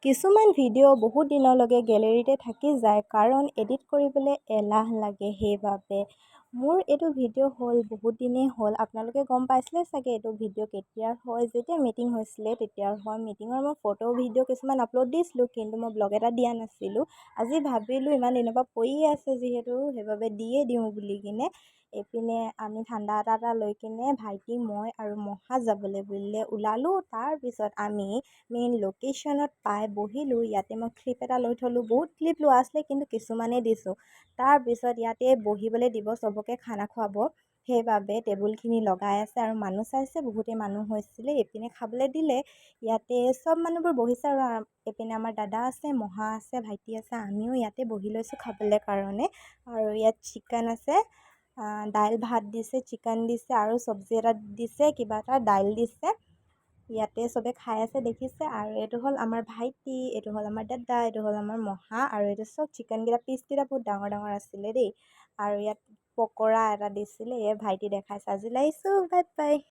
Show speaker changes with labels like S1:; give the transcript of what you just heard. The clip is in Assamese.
S1: কিছুমান ভিডিঅ' বহুত দিনলৈকে গেলেৰীতে থাকি যায় কাৰণ এডিট কৰিবলৈ এলাহ লাগে। সেইবাবে মোৰ এইটো ভিডিঅ' হ'ল বহুত দিনেই হ'ল। আপোনালোকে গম পাইছিলে চাগে এইটো ভিডিঅ' কেতিয়াৰ হয়। যেতিয়া মিটিং হৈছিলে তেতিয়াৰ হয়। মিটিঙৰ মই ফটো ভিডিঅ' কিছুমান আপলোড দিছিলোঁ, কিন্তু মই ব্লগ এটা দিয়া নাছিলোঁ। আজি ভাবিলোঁ ইমান দিনৰ পৰা পৰিয়ে আছে যিহেতু, সেইবাবে দিয়ে দিওঁ বুলি কিনে এইপিনে আমি ঠাণ্ডা এটা লৈ কিনে ভাইটি, মই আৰু মহা যাবলৈ বুলিলে ওলালোঁ। তাৰপিছত আমি মেইন লোকেশ্যনত পাই বহিলোঁ। ইয়াতে মই ক্লিপ এটা লৈ থলোঁ। বহুত ক্লিপ লোৱা আছিলে, কিন্তু কিছুমানেই দিছোঁ। তাৰপিছত ইয়াতে বহিবলৈ দিব, চবকে খানা খুৱাব। সেইবাবে টেবুলখিনি লগাই আছে আৰু মানুহ চাইছে, বহুতেই মানুহ হৈছিলে। এইপিনে খাবলৈ দিলে। ইয়াতে চব মানুহবোৰ বহিছে আৰু এইপিনে আমাৰ দাদা আছে, মহা আছে, ভাইটি আছে। আমিও ইয়াতে বহি লৈছোঁ খাবলৈ কাৰণে। আৰু ইয়াত চিকেন আছে, দাইল ভাত দিছে, চিকেন দিছে আৰু চব্জি এটা দিছে, কিবা এটা দাইল দিছে। ইয়াতে চবে খাই আছে দেখিছে। আৰু এইটো হ'ল আমাৰ ভাইটি, এইটো হ'ল আমাৰ দাদা, এইটো হ'ল আমাৰ মহা। আৰু এইটো চব চিকেনকেইটা পিচকেইটা বহুত ডাঙৰ ডাঙৰ আছিলে দেই। আৰু ইয়াত পকৰা এটা দিছিলে। এই ভাইটি দেখাইছে। আজিলৈ আহিছোঁ, বাই বাই।